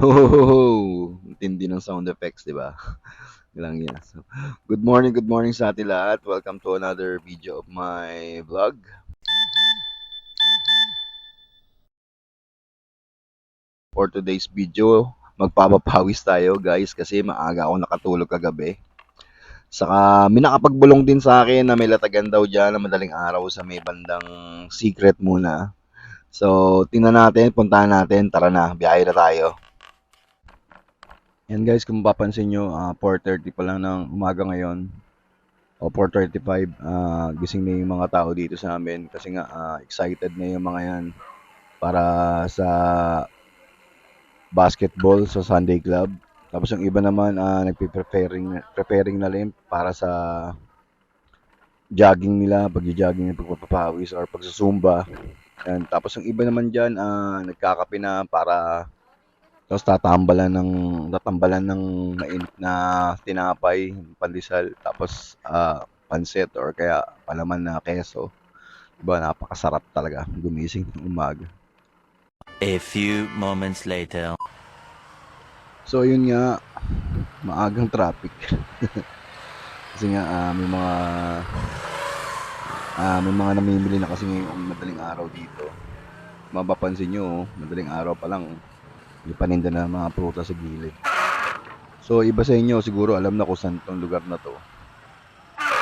Oh, tindi ng sound effects, 'di ba? Lang yan. So, good morning sa atin lahat. Welcome to another video of my vlog. For today's video, magpapapawis tayo guys kasi maaga ako nakatulog kagabi. Saka may nakapagbulong din sa akin na may latagan daw dyan na madaling araw sa may bandang secret muna. So, tingnan natin, puntahan natin. Tara na, biyahe na tayo. Yan guys, kung mapapansin nyo, 4:30 pa lang ng umaga ngayon. O 4:35, gising na yung mga tao dito sa amin kasi nga excited na yung mga yan para sa basketball sa Sunday Club. Tapos yung iba naman preparing na rin para sa jogging nila, pagjo-jogging ng pagpapawis or pagsusumba. Yan. Tapos yung iba naman diyan nagkakape na para tapos tatambalan ng mainit na tinapay, pandesal, tapos pansit or kaya palaman na keso. Diba, napakasarap talaga gumising ng umaga. A few moments later. So yun nga, maagang traffic. Kasi nga may mga namimili na kasi ngayong madaling araw dito. Mapapansin nyo, madaling araw pa lang, may paninda na mga prutas sa gilid. So iba sa inyo, siguro alam na kung saan tong lugar na to.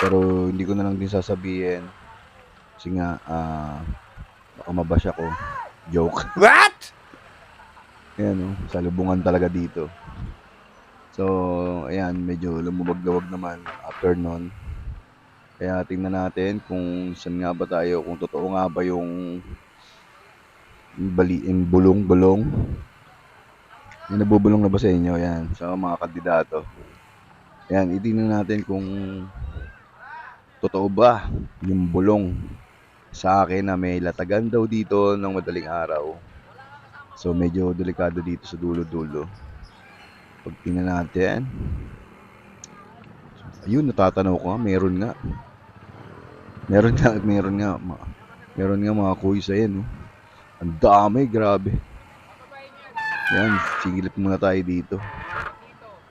Pero hindi ko na lang din sasabihin. Kasi nga, baka mabash ako. Joke. What? Ayan o, salubungan talaga dito. So, ayan, medyo lumubag-lawag naman after nun. Kaya tingnan natin kung saan nga ba tayo, kung totoo nga ba yung bulong-bulong. Yung nabubulong na ba sa inyo, yan, sa mga kandidato. Ayan, itingnan natin kung totoo ba yung bulong sa akin na may latagan daw dito ng madaling araw. So, medyo delikado dito sa dulo-dulo. Pag tingnan natin, ayun, natatanaw ko nga, meron nga. Meron nga mga kuys, ayan, no? Ang dami, grabe. Yan, sigilip muna tayo dito.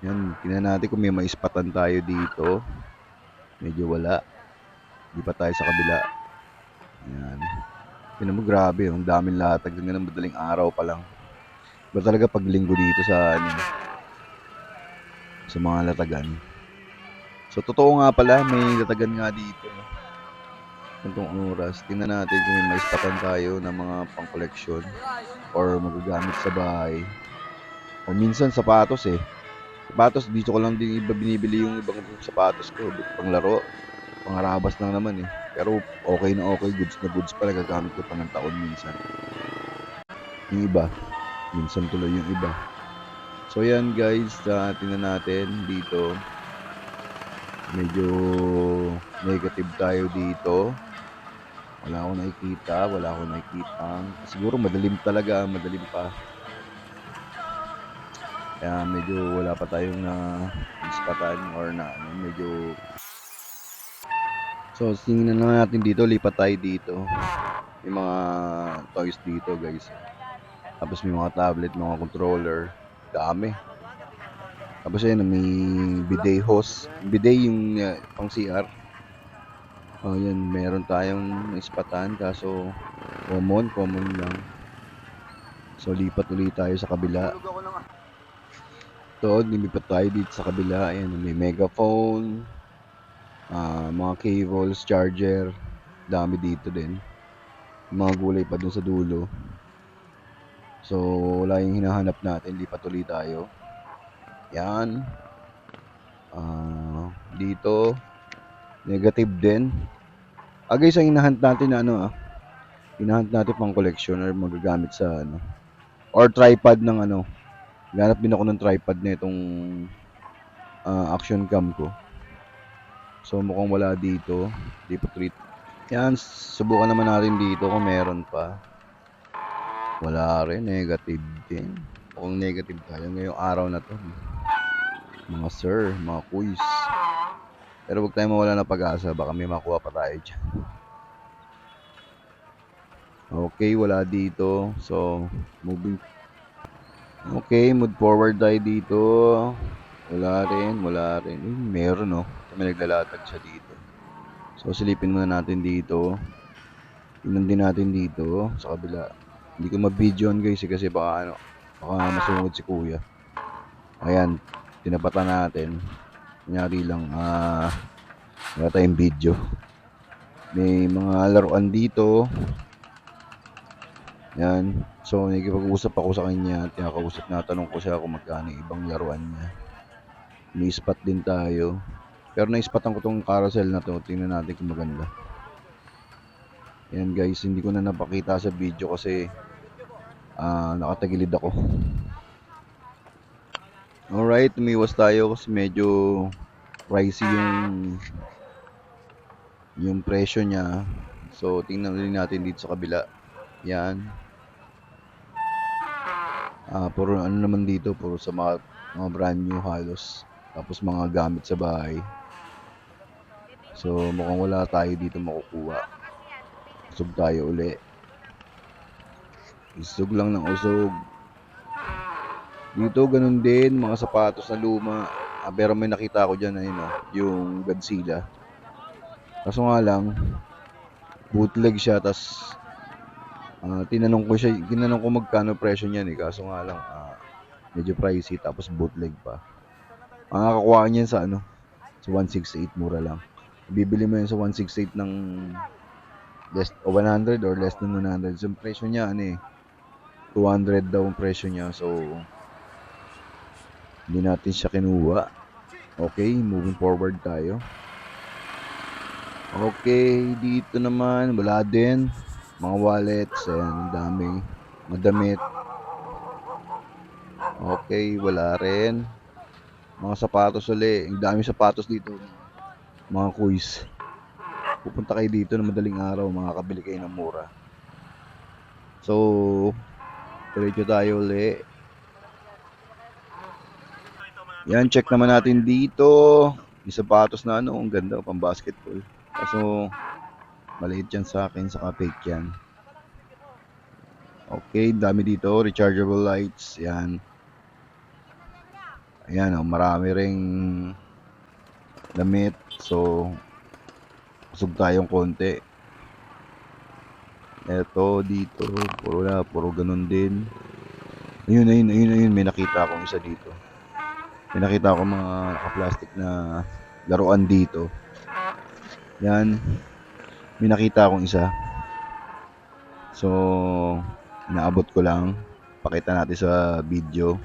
Yan, tingnan natin kung may maispatan tayo dito. Medyo wala. Di pa tayo sa kabila. Yan. Tingnan mo, grabe, ang daming latag ng madaling araw pa lang. Ba talaga pag linggo dito sa mga latagan. So, totoo nga pala, may latagan nga dito. Itong oras, tingnan natin kung may maispatan tayo ng mga pang-collection or magagamit sa bahay. O minsan sapatos eh. Sapatos, dito ko lang din iba binibili yung ibang sapatos ko. Panglaro, pangarabas lang naman eh. Pero okay na okay, goods na goods pala, gagamit ko pa ng taon minsan. Yung iba, minsan tuloy yung iba. So yan guys, tingnan natin dito. Medyo negative tayo dito. Wala akong nakikita. Siguro madilim talaga, madilim pa. Kaya medyo wala pa tayong ispatan or medyo. So, tingnan na natin dito, lipat tayo dito. May mga toys dito, guys. Tapos may mga tablet, mga controller. Dami. Tapos ayun, may bidet hose. Bidet yung pang CR. Oh, yan, meron tayong ispatan kaso common lang. So, lipat ulit tayo sa kabila. Ito, limipat tayo dito sa kabila. Ayan, may megaphone. Mga cables, charger, dami dito din. Mga gulay pa dun sa dulo. So, wala yung hinahanap natin, lipat ulit tayo. Yan. Dito, negative din. Guys, ang hinahunt natin na hinahunt natin pang collection or magagamit sa or tripod ng ganap din ako ng tripod na itong action cam ko. So, mukhang wala dito. Lipat ulit. Yan, subukan naman natin dito kung meron pa. Wala rin, negative din. Mukhang negative tayo ngayong araw na to. Mga sir, mga quiz. Pero huwag tayong mawala ng pag-asa, baka may makuha pa tayo dyan. Okay, wala dito. So, moving. Okay, move forward tayo dito. Wala rin. Meron no. May naglalatag siya dito. So silipin muna natin dito. Tingnan din natin dito sa kabila. Hindi ko ma-videoan guys kasi baka masungod si kuya. Ayan, tinapatan natin. Kunyari lang, wala tayong video. May mga laruan dito. Yan. So, nakikipag-usap ako sa kanya. Tinakausap na, tanong ko siya kung magkano ibang laruan niya. May spot din tayo. Pero na-spotan ko tong carousel na to. Tingnan natin kung maganda. Yan guys, hindi ko na napakita sa video kasi nakatagilid ako. Alright, umiwas tayo kasi medyo pricey yung presyo niya. So, tingnan rin natin dito sa kabila. Yan. Puro ano naman dito, puro sa mga brand new halos. Tapos mga gamit sa bahay. So, mukhang wala tayo dito makukuha. Usog tayo uli. Usog lang ng usog. Dito, ganun din. Mga sapatos na luma. Pero may nakita ko dyan, ayun, yung Godzilla. Kaso nga lang, bootleg siya. Tas, tinanong ko magkano presyo niyan eh. Kaso nga lang, medyo pricey. Tapos bootleg pa. Makakakuha niyan sa sa 168, mura lang. Bibili mo yan sa 168 ng less 100 or less than 100. So, presyo niya 200 daw ang presyo niya. So, hindi natin siya kinuha. Okay, moving forward tayo. Okay, dito naman wala din. Mga wallets, ayan, dami. Madamit. Okay, wala rin. Mga sapatos uli. Ang dami sapatos dito. Mga kuis. Pupunta kayo dito na madaling araw, makakabili kayo ng mura. So, diretso tayo uli. Yan, check naman natin dito. Yung sapatos na ang ganda, pang basketball. Kaso, maliit yan sa akin, saka fake yan. Okay, dami dito, rechargeable lights, yan. Ayan, marami ring damit. So, usog tayong konti. Eto, dito, puro ganun din. Ayun, may nakita akong isa dito. May nakita akong mga naka-plastic na laruan dito. Yan, may nakita akong isa. So, naabot ko lang. Pakita natin sa video.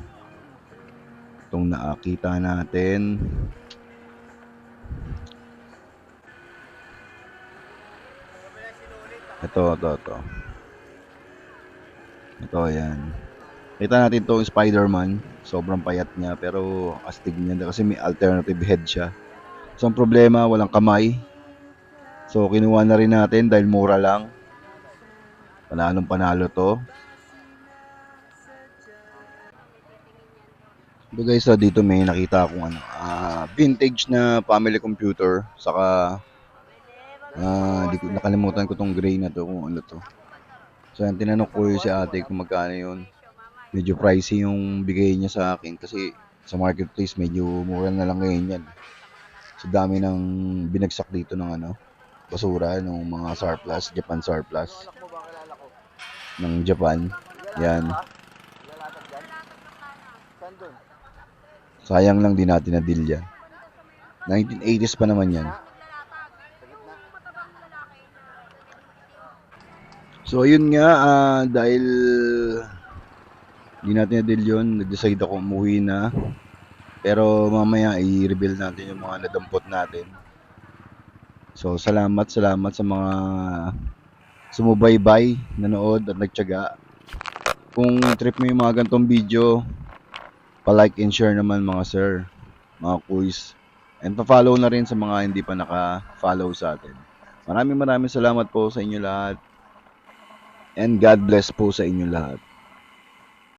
Itong nakakita natin. Ito. Ito, yan. Kita natin itong Spider-Man. Sobrang payat niya, pero astig niya kasi may alternative head siya. So, ang problema, walang kamay. So, kinuha na rin natin dahil mura lang. Panalo to. So guys, dito may nakita akong vintage na family computer. Saka, nakalimutan ko tong gray na to, kung ano to. So, yan, tinanong ko si ate kung magkano yun. Medyo pricey yung bigay niya sa akin kasi sa marketplace medyo mura na lang ngayon yan. So, dami ng binagsak dito ng basura, ng mga surplus, Japan surplus ng Japan. Yan. Sayang lang din natin na deal yan. 1980s pa naman yan. So, ayun nga, dahil hindi natin na deal yun, nag-decide ako umuwi na. Pero mamaya i-reveal natin yung mga nadampot natin. So, salamat sa mga sumubaybay, nanood at nagtiyaga. Kung trip mo yung mga gantong video, pa-like and share naman mga sir, mga kuys. And pa-follow na rin sa mga hindi pa naka-follow sa atin. Maraming salamat po sa inyo lahat. And God bless po sa inyo lahat.